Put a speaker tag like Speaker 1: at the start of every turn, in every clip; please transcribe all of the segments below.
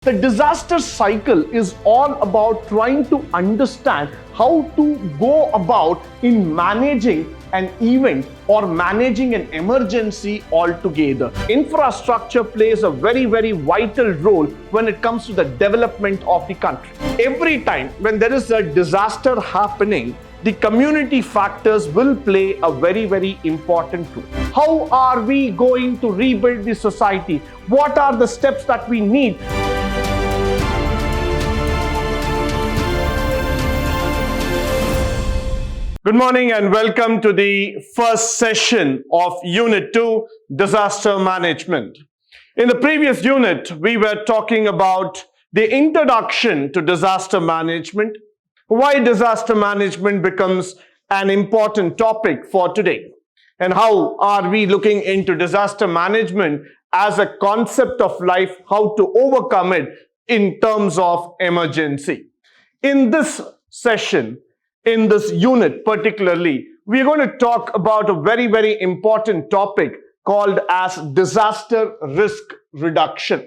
Speaker 1: The disaster cycle is all about trying to understand how to go about in managing an event or managing an emergency altogether. Infrastructure plays a very vital role when it comes to the development of the country. Every time when there is a disaster happening, the community factors will play a very important role. How are we going to rebuild the society? What are the steps that we need? Good morning and welcome to the first session of Unit 2, Disaster Management. In the previous unit, we were talking about the introduction to disaster management, why disaster management becomes an important topic for today, and how are we looking into disaster management as a concept of life, how to overcome it in terms of emergency. In this session, in this unit particularly, we are going to talk about a very important topic called as disaster risk reduction.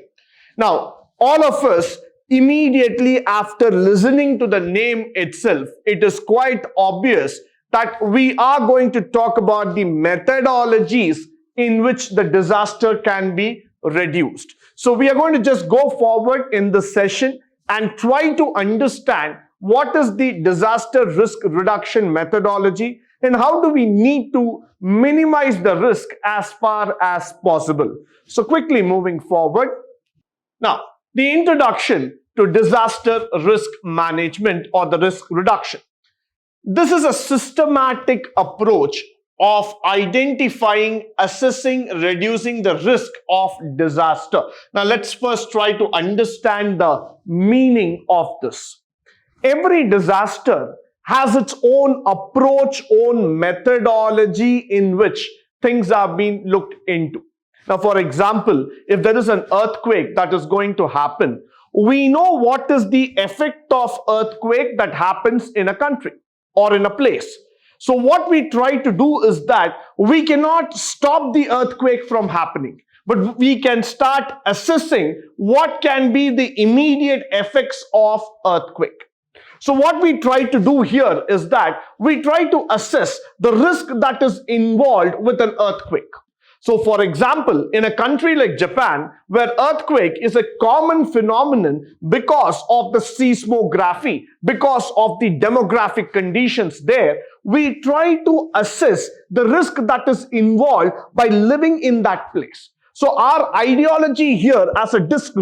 Speaker 1: Now, all of us, immediately after listening to the name itself, it is quite obvious that we are going to talk about the methodologies in which the disaster can be reduced. So we are going to just go forward in this session and try to understand what is the disaster risk reduction methodology and how do we need to minimize the risk as far as possible. So quickly moving forward. Now, the introduction to disaster risk management or the risk reduction. This is a systematic approach of identifying, assessing, reducing the risk of disaster. Now, let's first try to understand the meaning of this. Every disaster has its own approach, own methodology in which things are being looked into. Now, for example, if there is an earthquake that is going to happen, we know what is the effect of earthquake that happens in a country or in a place. So what we try to do is that we cannot stop the earthquake from happening, but we can start assessing what can be the immediate effects of earthquake. So what we try to do here is that we try to assess the risk that is involved with an earthquake. So for example, in a country like Japan, where earthquake is a common phenomenon because of the seismography, because of the demographic conditions there, we try to assess the risk that is involved by living in that place. So our ideology here as a risk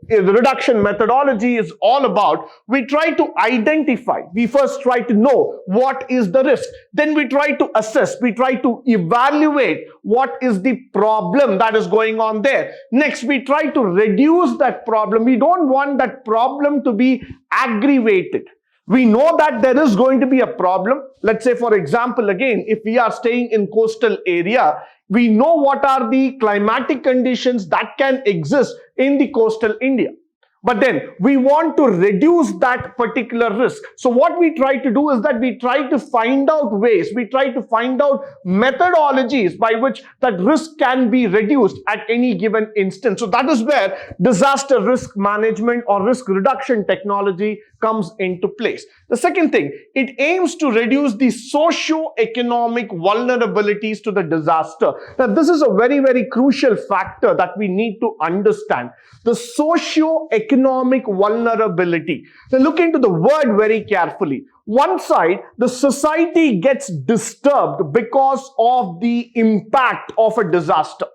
Speaker 1: reduction methodology is all about, we try to identify, we first try to know what is the risk, then we try to assess, we try to evaluate what is the problem that is going on there. Next, we try to reduce that problem. We don't want that problem to be aggravated. We know that there is going to be a problem. Let's say, for example, again, if we are staying in coastal area, we know what are the climatic conditions that can exist in the coastal India. But then we want to reduce that particular risk. So what we try to do is that we try to find out ways, we try to find out methodologies by which that risk can be reduced at any given instance. So that is where disaster risk management or risk reduction technology comes into place. The second thing, it aims to reduce the socio-economic vulnerabilities to the disaster. Now, this is a very crucial factor that we need to understand. The socio-economic vulnerability. Now, look into the word very carefully. One side, the society gets disturbed because of the impact of a disaster.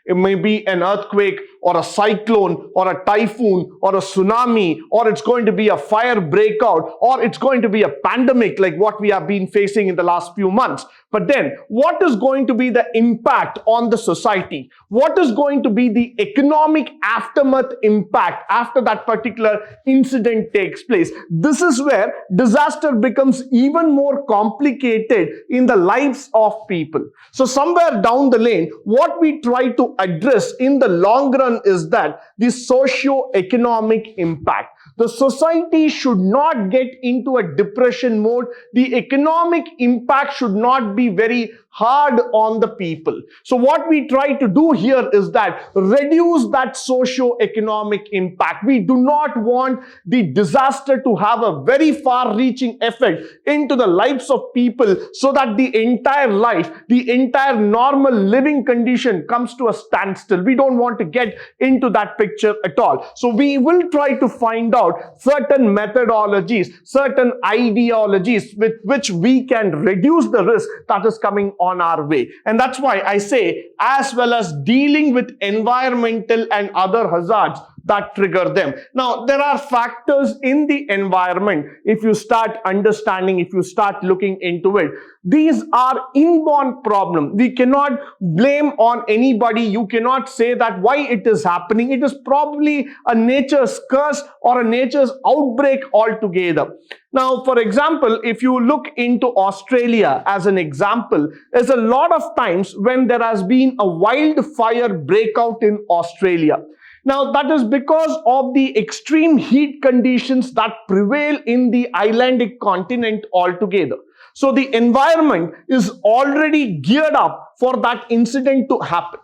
Speaker 1: It may be an earthquake or a cyclone or a typhoon or a tsunami, or it's going to be a fire breakout, or it's going to be a pandemic like what we have been facing in the last few months. But then what is going to be the impact on the society? What is going to be the economic aftermath impact after that particular incident takes place? This is where disaster becomes even more complicated in the lives of people. So somewhere down the lane, what we try to address in the long run is that the socio-economic impact. The society should not get into a depression mode. The economic impact should not be very hard on the people. So what we try to do here is that reduce that socio-economic impact. We do not want the disaster to have a very far-reaching effect into the lives of people so that the entire life, the entire normal living condition comes to a standstill. We don't want to get into that picture at all. So we will try to find out certain methodologies, certain ideologies with which we can reduce the risk that is coming on our way. And that's why I say, as well as dealing with environmental and other hazards that trigger them. Now, there are factors in the environment. If you start understanding, if you start looking into it, these are inborn problems. We cannot blame on anybody. You cannot say that why it is happening. It is probably a nature's curse or a nature's outbreak altogether. Now, for example, if you look into Australia as an example, there's a lot of times when there has been a wildfire breakout in Australia. Now, that is because of the extreme heat conditions that prevail in the islandic continent altogether. So the environment is already geared up for that incident to happen.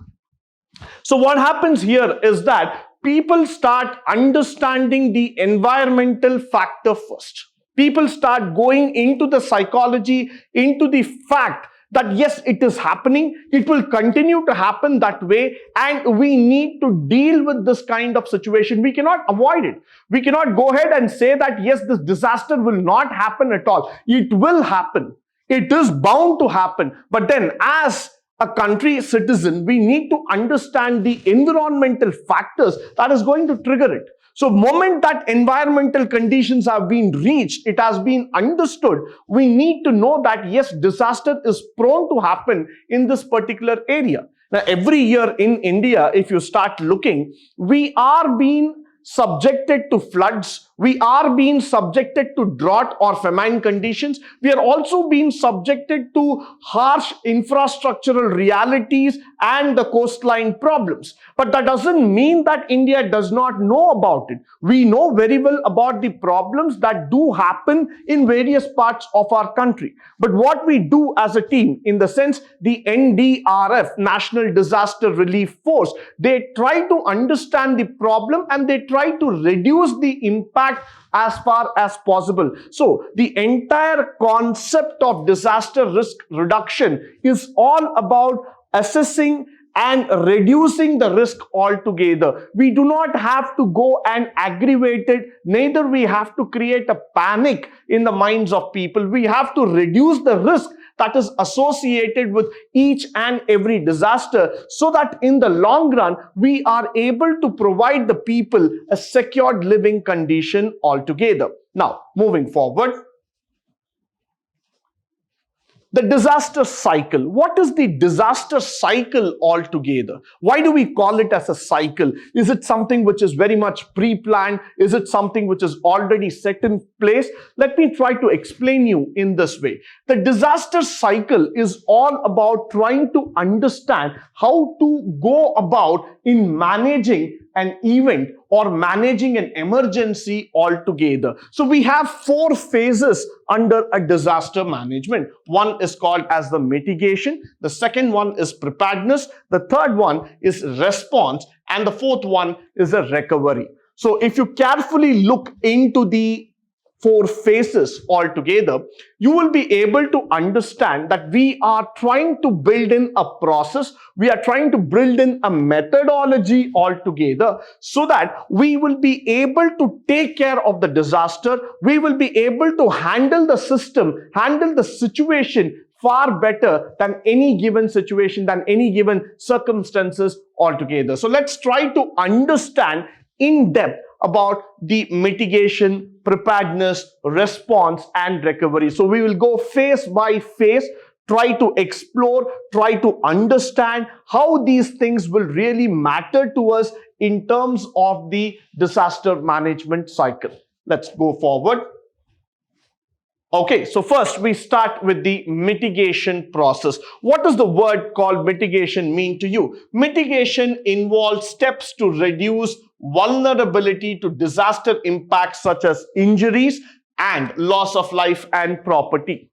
Speaker 1: So what happens here is that people start understanding the environmental factor first. People start going into the psychology, into the fact that yes, it is happening, it will continue to happen that way, and we need to deal with this kind of situation. We cannot avoid it. We cannot go ahead and say that yes, this disaster will not happen at all. It will happen. It is bound to happen. But then as a country citizen, we need to understand the environmental factors that is going to trigger it. So moment that environmental conditions have been reached, it has been understood, we need to know that yes, disaster is prone to happen in this particular area. Now, every year in India, if you start looking, we are being subjected to floods, we are being subjected to drought or famine conditions, we are also being subjected to harsh infrastructural realities and the coastline problems. But that doesn't mean that India does not know about it. We know very well about the problems that do happen in various parts of our country. But what we do as a team, in the sense the NDRF, National Disaster Relief Force, they try to understand the problem and they try to reduce the impact as far as possible. So the entire concept of disaster risk reduction is all about assessing and reducing the risk altogether. We do not have to go and aggravate it, neither we have to create a panic in the minds of people. We have to reduce the risk that is associated with each and every disaster so that in the long run, we are able to provide the people a secured living condition altogether. Now, moving forward, the disaster cycle. What is the disaster cycle altogether? Why do we call it as a cycle? Is it something which is very much pre-planned? Is it something which is already set in place? Let me try to explain you in this way. The disaster cycle is all about trying to understand how to go about in managing an event or managing an emergency altogether. So we have 4 phases under a disaster management. One is called as the mitigation, the second one is preparedness, the third one is response, and the fourth one is a recovery. So if you carefully look into the 4 phases altogether, you will be able to understand that we are trying to build in a process, we are trying to build in a methodology altogether so that we will be able to take care of the disaster, we will be able to handle the system, handle the situation far better than any given situation, than any given circumstances altogether. So let's try to understand in depth about the mitigation, preparedness, response, and recovery. So we will go phase by phase, try to explore, try to understand how these things will really matter to us in terms of the disaster management cycle. Let's go forward. Okay, so first we start with the mitigation process. What does the word called mitigation mean to you? Mitigation involves steps to reduce vulnerability to disaster impacts such as injuries and loss of life and property.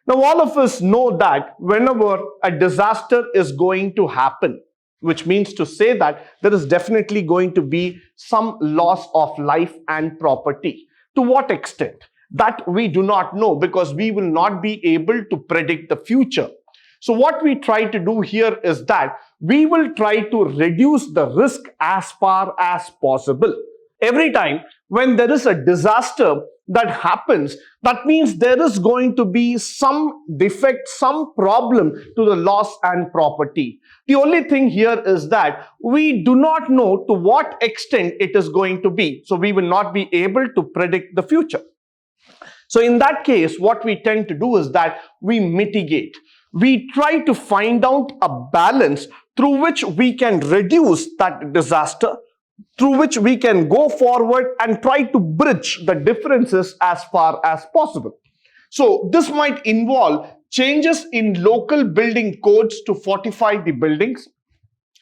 Speaker 1: Now, all of us know that whenever a disaster is going to happen, which means to say that there is definitely going to be some loss of life and property. To what extent? That we do not know, because we will not be able to predict the future. So what we try to do here is that we will try to reduce the risk as far as possible. Every time when there is a disaster that happens, that means there is going to be some defect, some problem to the loss and property. The only thing here is that we do not know to what extent it is going to be. So we will not be able to predict the future. So in that case, what we tend to do is that we mitigate. We try to find out a balance through which we can reduce that disaster, through which we can go forward and try to bridge the differences as far as possible. So this might involve changes in local building codes to fortify the buildings.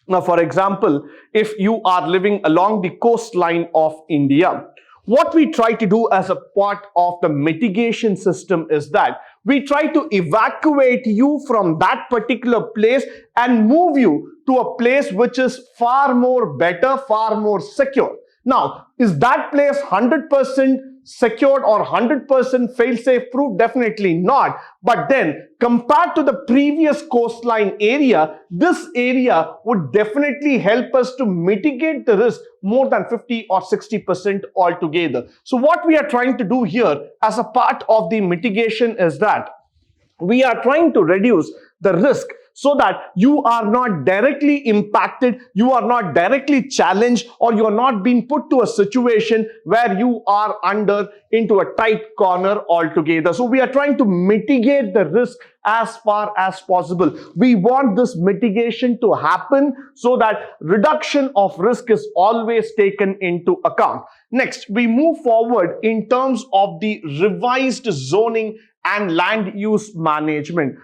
Speaker 1: Now, for example, if you are living along the coastline of India, what we try to do as a part of the mitigation system is that we try to evacuate you from that particular place and move you to a place which is far more better, far more secure. Now, is that place 100% secured or 100% fail-safe proof? Definitely not. But then, compared to the previous coastline area, this area would definitely help us to mitigate the risk more than 50 or 60% altogether. So what we are trying to do here as a part of the mitigation is that we are trying to reduce the risk so that you are not directly impacted, you are not directly challenged, or you are not being put to a situation where you are into a tight corner altogether. So we are trying to mitigate the risk as far as possible. We want this mitigation to happen so that reduction of risk is always taken into account. Next, we move forward in terms of the revised zoning and land use management.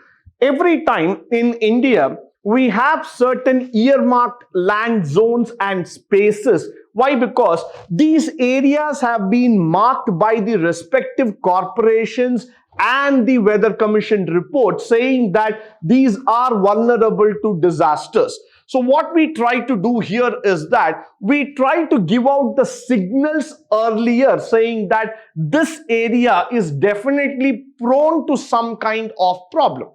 Speaker 1: Every time in India, we have certain earmarked land zones and spaces. Why? Because these areas have been marked by the respective corporations and the Weather Commission report saying that these are vulnerable to disasters. So what we try to do here is that we try to give out the signals earlier saying that this area is definitely prone to some kind of problem.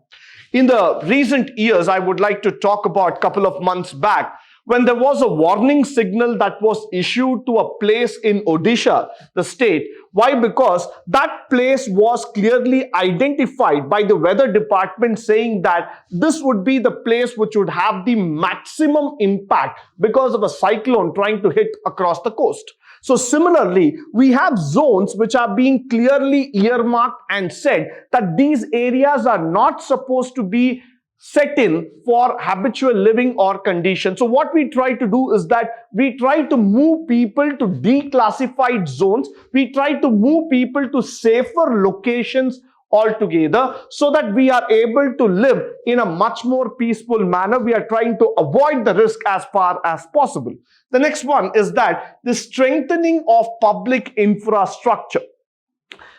Speaker 1: In the recent years, I would like to talk about a couple of months back when there was a warning signal that was issued to a place in Odisha, the state. Why? Because that place was clearly identified by the weather department saying that this would be the place which would have the maximum impact because of a cyclone trying to hit across the coast. So similarly, we have zones which are being clearly earmarked and said that these areas are not supposed to be set in for habitual living or condition. So what we try to do is that we try to move people to declassified zones. We try to move people to safer locations altogether so that we are able to live in a much more peaceful manner. We are trying to avoid the risk as far as possible. The next one is that the strengthening of public infrastructure.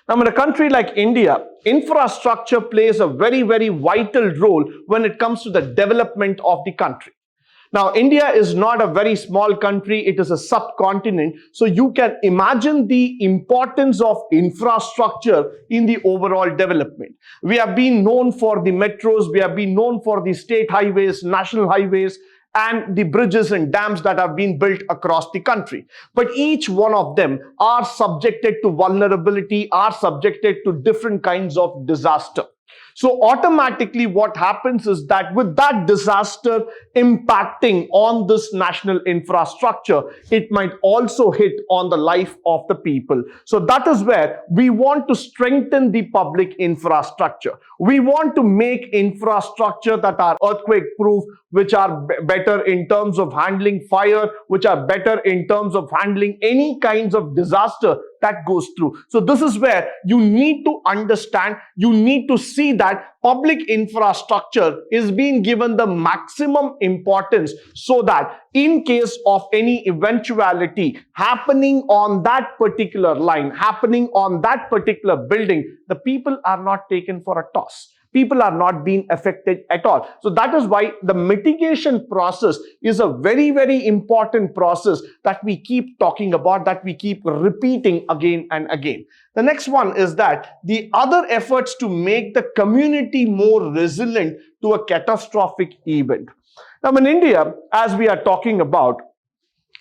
Speaker 1: Now, in a country like India, infrastructure plays a very, very vital role when it comes to the development of the country. Now, India is not a very small country. It is a subcontinent. So you can imagine the importance of infrastructure in the overall development. We have been known for the metros. We have been known for the state highways, national highways, and the bridges and dams that have been built across the country. But each one of them are subjected to vulnerability, are subjected to different kinds of disaster. So automatically what happens is that with that disaster impacting on this national infrastructure, it might also hit on the life of the people. So that is where we want to strengthen the public infrastructure. We want to make infrastructure that are earthquake proof, which are better in terms of handling fire, which are better in terms of handling any kinds of disaster that goes through. So this is where you need to understand, you need to see that public infrastructure is being given the maximum importance so that in case of any eventuality happening on that particular line, happening on that particular building, the people are not taken for a toss. People are not being affected at all. So that is why the mitigation process is a very, very important process that we keep talking about, that we keep repeating again and again. The next one is that the other efforts to make the community more resilient to a catastrophic event. Now in India, as we are talking about,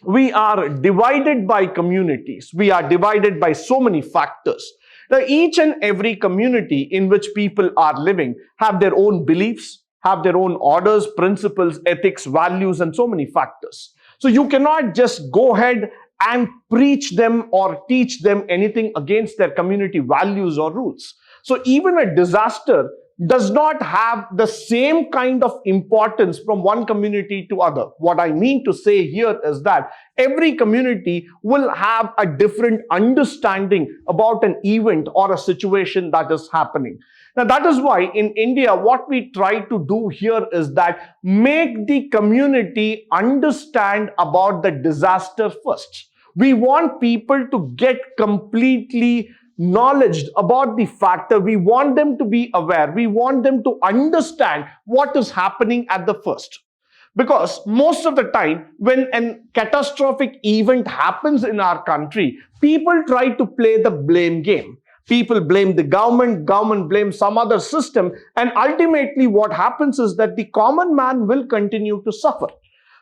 Speaker 1: we are divided by communities. We are divided by so many factors. Now, each and every community in which people are living have their own beliefs, have their own orders, principles, ethics, values, and so many factors. So you cannot just go ahead and preach them or teach them anything against their community values or rules. So even a disaster does not have the same kind of importance from one community to other. What I mean to say here is that every community will have a different understanding about an event or a situation that is happening. Now that is why in India, what we try to do here is that make the community understand about the disaster first. We want people to get completely knowledge about the factor. We want them to be aware. We want them to understand what is happening at the first. Because most of the time, when a catastrophic event happens in our country, people try to play the blame game. People blame the government blames some other system, and ultimately what happens is that the common man will continue to suffer.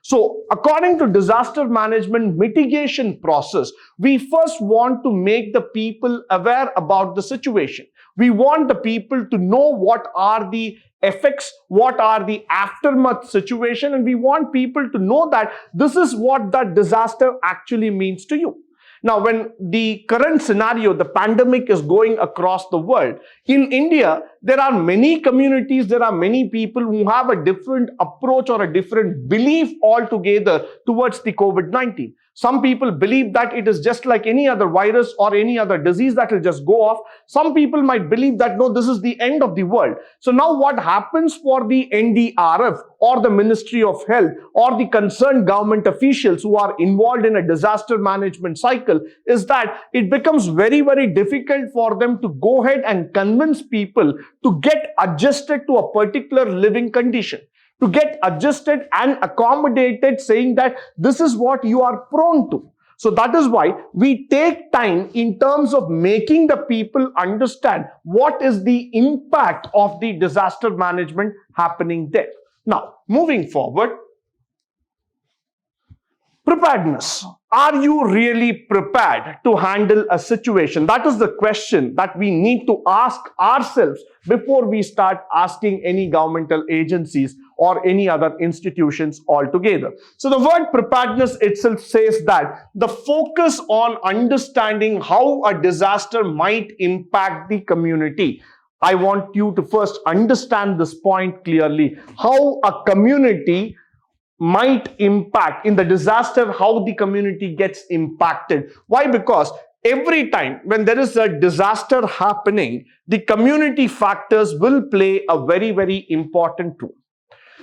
Speaker 1: So according to disaster management mitigation process, we first want to make the people aware about the situation. We want the people to know what are the effects, what are the aftermath situation, and we want people to know that this is what that disaster actually means to you. Now, when the current scenario, the pandemic is going across the world, in India, there are many communities, there are many people who have a different approach or a different belief altogether towards the COVID-19. Some people believe that it is just like any other virus or any other disease that will just go off. Some people might believe that, no, this is the end of the world. So now what happens for the NDRF or the Ministry of Health or the concerned government officials who are involved in a disaster management cycle is that it becomes very, very difficult for them to go ahead and convince people to get adjusted to a particular living condition, to get adjusted and accommodated, saying that this is what you are prone to. So that is why we take time in terms of making the people understand what is the impact of the disaster management happening there. Now, moving forward, preparedness. Are you really prepared to handle a situation? That is the question that we need to ask ourselves before we start asking any governmental agencies or any other institutions altogether. So the word preparedness itself says that the focus on understanding how a disaster might impact the community. I want you to first understand this point clearly. How a community might impact in the disaster, how the community gets impacted. Why? Because every time when there is a disaster happening, the community factors will play a very, very important role.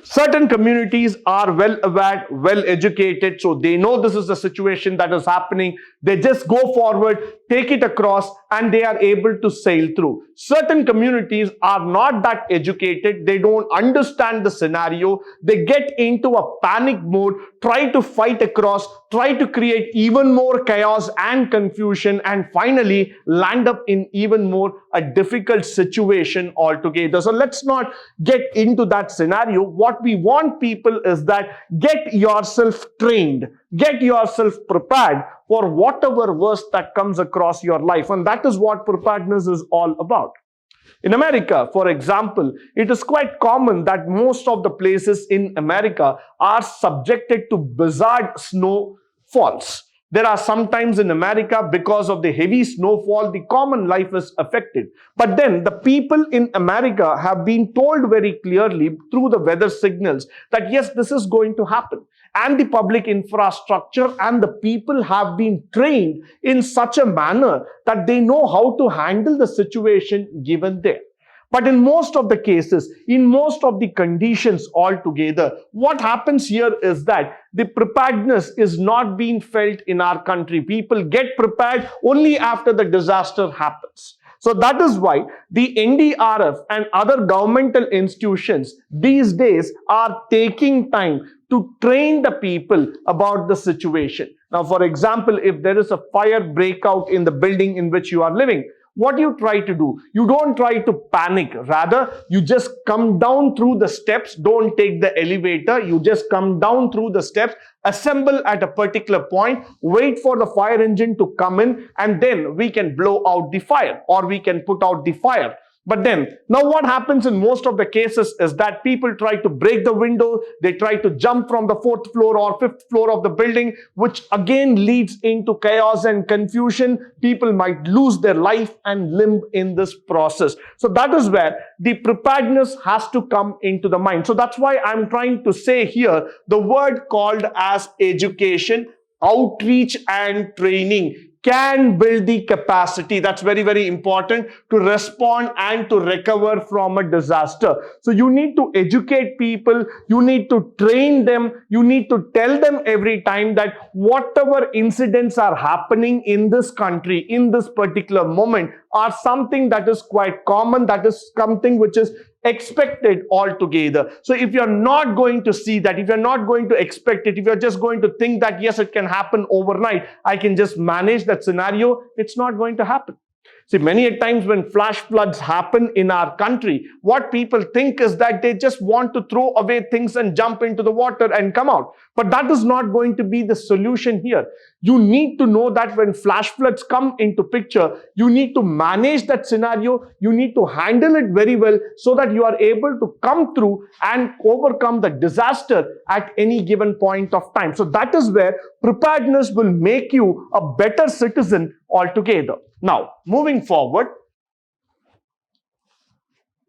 Speaker 1: Certain communities are well aware, well educated, so they know this is the situation that is happening. They just go forward, take it across, and they are able to sail through. Certain communities are not that educated. They don't understand the scenario. They get into a panic mode, try to fight across, try to create even more chaos and confusion, and finally land up in even more a difficult situation altogether. So let's not get into that scenario. What we want people is that get yourself trained, get yourself prepared for whatever worst that comes across your life. And that is what preparedness is all about. In America, for example, it is quite common that most of the places in America are subjected to blizzard snowfalls. There are sometimes in America, because of the heavy snowfall, the common life is affected. But then the people in America have been told very clearly through the weather signals that yes, this is going to happen. and the public infrastructure and the people have been trained in such a manner that they know how to handle the situation given there. But in most of the cases, in most of the conditions altogether, what happens here is that the preparedness is not being felt in our country. People get prepared only after the disaster happens. So that is why the NDRF and other governmental institutions these days are taking time to train the people about the situation. Now, for example, if there is a fire breakout in the building in which you are living, what you try to do? You don't try to panic. Rather, you just come down through the steps. Don't take the elevator. You just come down through the steps, assemble at a particular point, wait for the fire engine to come in, and then we can blow out the fire or we can put out the fire. But then, now what happens in most of the cases is that people try to break the window, they try to jump from the 4th floor or 5th floor of the building, which again leads into chaos and confusion. People might lose their life and limb in this process. So that is where the preparedness has to come into the mind. So that's why I'm trying to say here the word called as education, outreach and training can build the capacity. That's very, very important to respond and to recover from a disaster. So you need to educate people, you need to train them, you need to tell them every time that whatever incidents are happening in this country, in this particular moment, are something that is quite common, that is something which is expected altogether. So if you're not going to see that, if you're not going to expect it, if you're just going to think that yes, it can happen overnight, I can just manage that scenario, it's not going to happen. See, many a times when flash floods happen in our country, what people think is that they just want to throw away things and jump into the water and come out. But that is not going to be the solution here. You need to know that when flash floods come into picture, you need to manage that scenario. You need to handle it very well so that you are able to come through and overcome the disaster at any given point of time. So that is where preparedness will make you a better citizen altogether. Now, moving forward,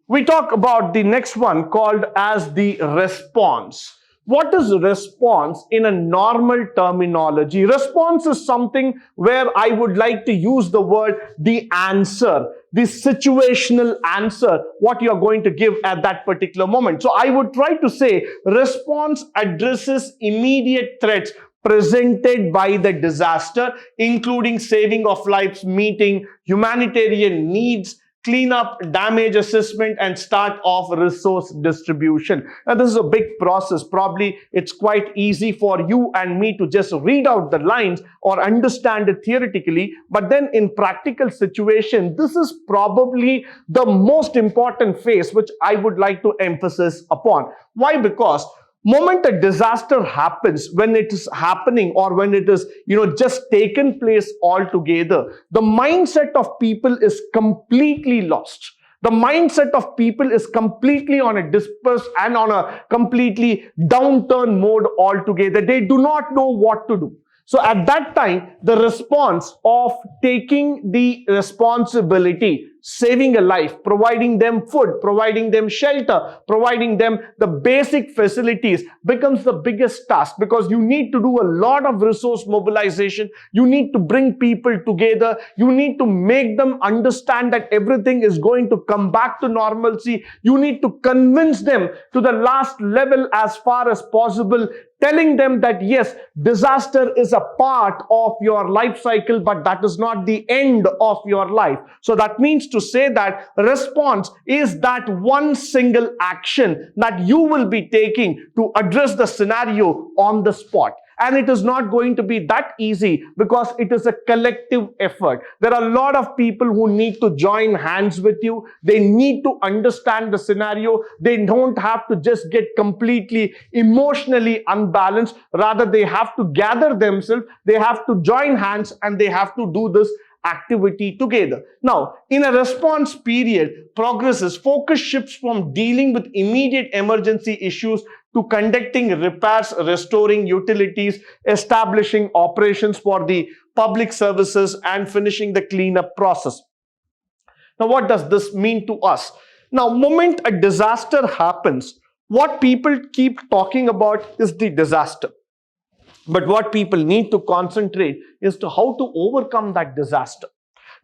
Speaker 1: we talk about the next one called as the response. What is response in a normal terminology? Response is something where I would like to use the word the answer, the situational answer, what you are going to give at that particular moment. So I would try to say response addresses immediate threats presented by the disaster, including saving of lives, meeting humanitarian needs, cleanup, damage assessment, and start of resource distribution. Now, this is a big process. Probably it's quite easy for you and me to just read out the lines or understand it theoretically, but then in practical situation, this is probably the most important phase which I would like to emphasize upon. Why? Because moment a disaster happens, when it is happening or when it is, just taken place altogether, the mindset of people is completely lost. The mindset of people is completely on a dispersed and on a completely downturn mode altogether. They do not know what to do. So at that time, the response of taking the responsibility, saving a life, providing them food, providing them shelter, providing them the basic facilities becomes the biggest task, because you need to do a lot of resource mobilization. You need to bring people together. You need to make them understand that everything is going to come back to normalcy. You need to convince them to the last level as far as possible, telling them that yes, disaster is a part of your life cycle, but that is not the end of your life. So that means to say that response is that one single action that you will be taking to address the scenario on the spot. And it is not going to be that easy, because it is a collective effort. There are a lot of people who need to join hands with you. They need to understand the scenario. They don't have to just get completely emotionally unbalanced. Rather, they have to gather themselves. They have to join hands and they have to do this activity together. Now, in a response period, progresses, focus shifts from dealing with immediate emergency issues to conducting repairs, restoring utilities, establishing operations for the public services, and finishing the cleanup process. Now, what does this mean to us? Now, moment a disaster happens, what people keep talking about is the disaster. But what people need to concentrate is to how to overcome that disaster.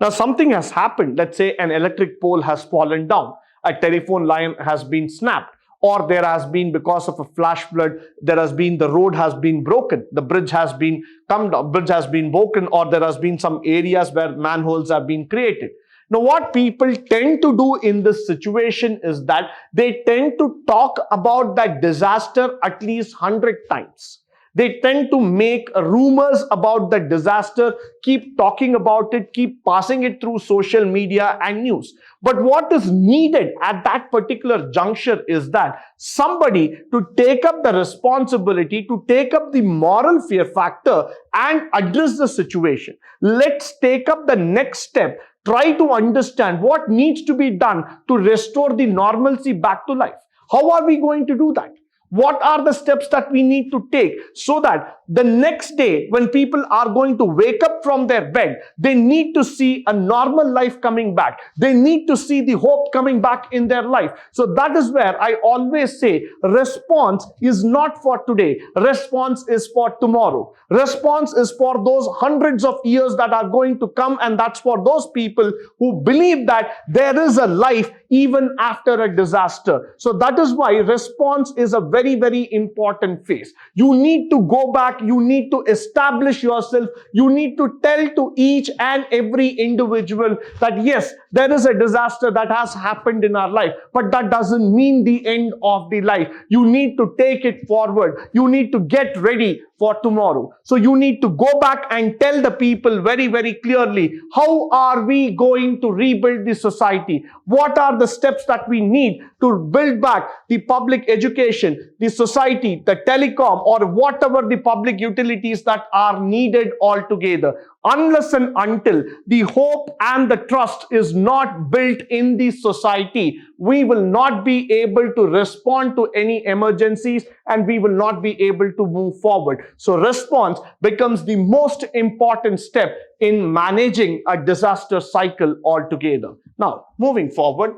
Speaker 1: Now, something has happened. Let's say an electric pole has fallen down, a telephone line has been snapped, or there has been, because of a flash flood, the road has been broken, the bridge has been come down, bridge has been broken, or there has been some areas where manholes have been created. Now, what people tend to do in this situation is that they tend to talk about that disaster at least 100 times. They tend to make rumors about the disaster, keep talking about it, keep passing it through social media and news. But what is needed at that particular juncture is that somebody to take up the responsibility, to take up the moral fear factor and address the situation. Let's take up the next step. Try to understand what needs to be done to restore the normalcy back to life. How are we going to do that? What are the steps that we need to take so that the next day when people are going to wake up from their bed, they need to see a normal life coming back. They need to see the hope coming back in their life. So that is where I always say response is not for today. Response is for tomorrow. Response is for those hundreds of years that are going to come, and that's for those people who believe that there is a life even after a disaster. So that is why response is a very, very important phase. You need to go back, you need to establish yourself, you need to tell to each and every individual that yes, there is a disaster that has happened in our life, but that doesn't mean the end of the life. You need to take it forward. You need to get ready for tomorrow. So you need to go back and tell the people very, very clearly, how are we going to rebuild the society? What are the steps that we need to build back the public education, the society, the telecom, or whatever the public utilities that are needed altogether? Unless and until the hope and the trust is not built in the society, we will not be able to respond to any emergencies and we will not be able to move forward. So response becomes the most important step in managing a disaster cycle altogether. Now, moving forward,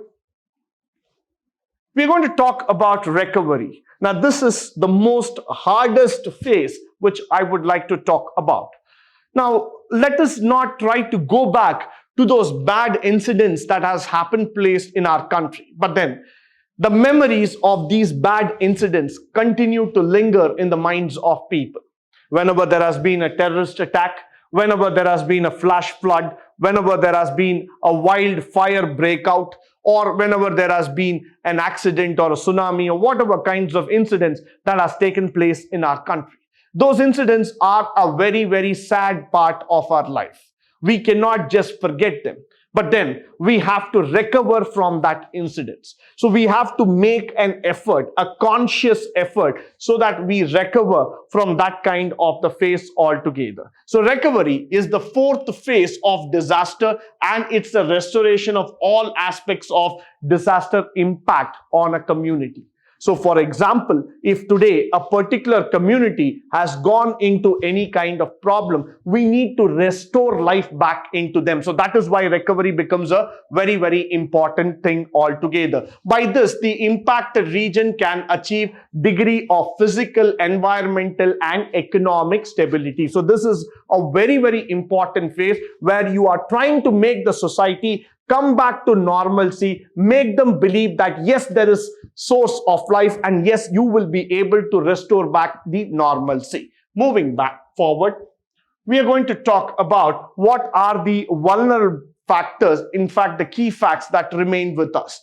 Speaker 1: we're going to talk about recovery. Now, this is the most hardest phase which I would like to talk about. Now, let us not try to go back to those bad incidents that has happened place in our country. But then, the memories of these bad incidents continue to linger in the minds of people. Whenever there has been a terrorist attack, whenever there has been a flash flood, whenever there has been a wildfire breakout, or whenever there has been an accident or a tsunami or whatever kinds of incidents that has taken place in our country. Those incidents are a very, very sad part of our life. We cannot just forget them. But then we have to recover from that incidents. So we have to make an effort, a conscious effort, so that we recover from that kind of the phase altogether. So recovery is the fourth phase of disaster, and it's the restoration of all aspects of disaster impact on a community. So for example, if today a particular community has gone into any kind of problem, we need to restore life back into them. So that is why recovery becomes a very, very important thing altogether. By this, the impacted region can achieve degree of physical, environmental, and economic stability. So this is a very, very important phase where you are trying to make the society come back to normalcy, make them believe that yes, there is source of life, and yes, you will be able to restore back the normalcy. Moving back forward, we are going to talk about what are the vulnerable factors, in fact, the key facts that remain with us.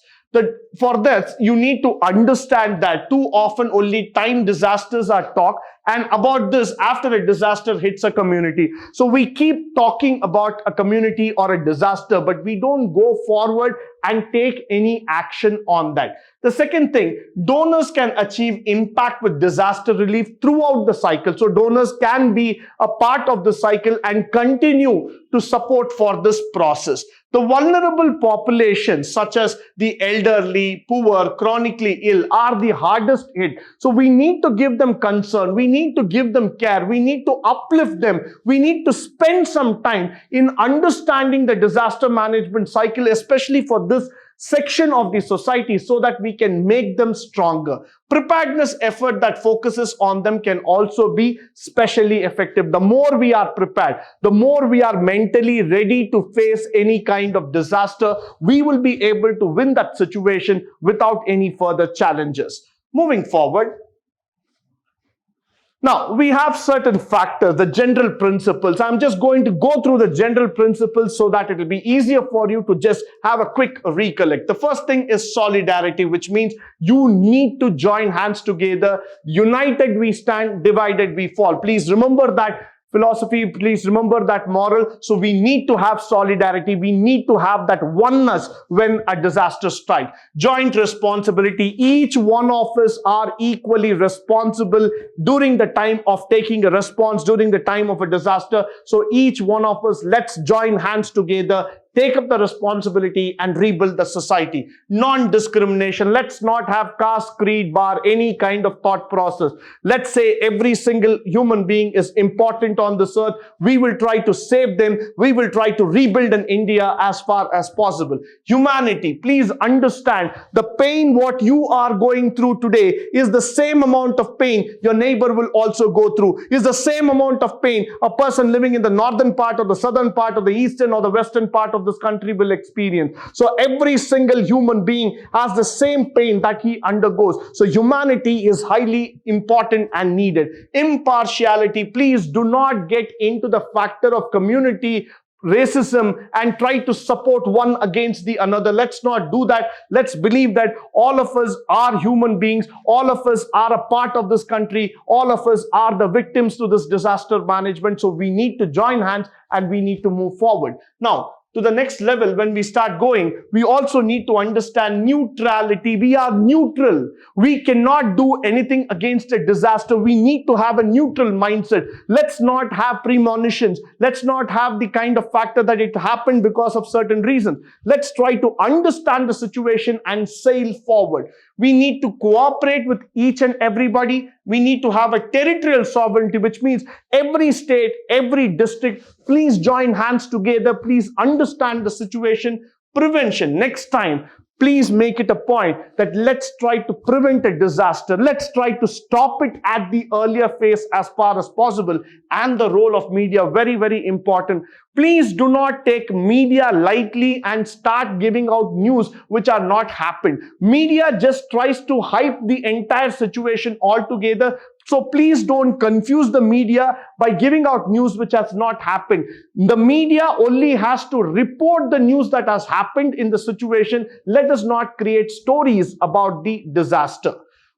Speaker 1: For this, you need to understand that too often only time disasters are talked, and about this after a disaster hits a community. So we keep talking about a community or a disaster, but we don't go forward and take any action on that. The second thing, donors can achieve impact with disaster relief throughout the cycle. So donors can be a part of the cycle and continue to support for this process. The vulnerable populations such as the elderly, poor, chronically ill are the hardest hit. So we need to give them concern. We need to give them care. We need to uplift them. We need to spend some time in understanding the disaster management cycle, especially for this section of the society so that we can make them stronger. Preparedness effort that focuses on them can also be specially effective. The more we are prepared, the more we are mentally ready to face any kind of disaster, we will be able to win that situation without any further challenges. Moving forward, now, we have certain factors, the general principles. I'm just going to go through the general principles so that it will be easier for you to just have a quick recollect. The first thing is solidarity, which means you need to join hands together. United we stand, divided we fall. Please remember that philosophy, please remember that moral. So we need to have solidarity. We need to have that oneness when a disaster strikes. Joint responsibility. Each one of us are equally responsible during the time of taking a response, during the time of a disaster. So each one of us, let's join hands together, take up the responsibility and rebuild the society. Non-discrimination. Let's not have caste, creed, bar, any kind of thought process. Let's say every single human being is important on this earth. We will try to save them. We will try to rebuild an India as far as possible. Humanity. Please understand the pain what you are going through today is the same amount of pain your neighbor will also go through. Is the same amount of pain a person living in the northern part or the southern part or the eastern or the western part of this country will experience. So every single human being has the same pain that he undergoes. So humanity is highly important and needed. Impartiality. Please do not get into the factor of community racism and try to support one against the another. Let's not do that. Let's believe that all of us are human beings. All of us are a part of this country. All of us are the victims to this disaster management. So we need to join hands and we need to move forward. Now, to the next level, when we start going, we also need to understand neutrality. We are neutral. We cannot do anything against a disaster. We need to have a neutral mindset. Let's not have premonitions. Let's not have the kind of factor that it happened because of certain reasons. Let's try to understand the situation and sail forward. We need to cooperate with each and everybody. We need to have a territorial sovereignty, which means every state, every district, please join hands together. Please understand the situation. Prevention. Next time, please make it a point that let's try to prevent a disaster. Let's try to stop it at the earlier phase as far as possible. And the role of media, very, very important. Please do not take media lightly and start giving out news which are not happened. Media just tries to hype the entire situation altogether. So please don't confuse the media by giving out news which has not happened. The media only has to report the news that has happened in the situation. Let us not create stories about the disaster.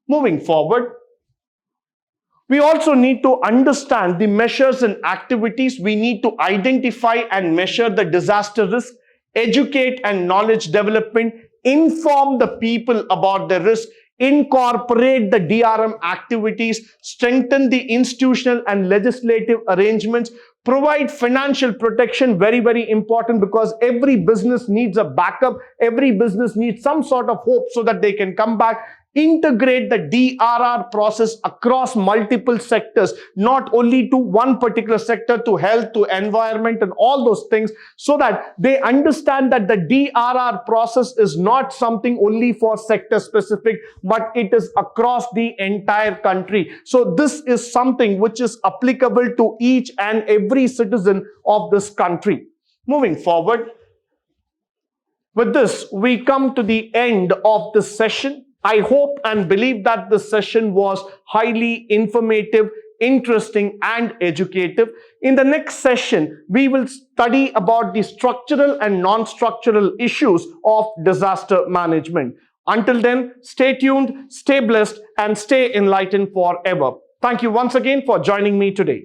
Speaker 1: Moving forward, we also need to understand the measures and activities. We need to identify and measure the disaster risk, educate and knowledge development, inform the people about the risk, incorporate the DRM activities, strengthen the institutional and legislative arrangements, provide financial protection, very, very important because every business needs a backup. Every business needs some sort of hope so that they can come back. Integrate the DRR process across multiple sectors, not only to one particular sector, to health, to environment and all those things, so that they understand that the DRR process is not something only for sector specific, but it is across the entire country. So this is something which is applicable to each and every citizen of this country. Moving forward, with this, we come to the end of this session. I hope and believe that this session was highly informative, interesting and educative. In the next session, we will study about the structural and non-structural issues of disaster management. Until then, stay tuned, stay blessed and stay enlightened forever. Thank you once again for joining me today.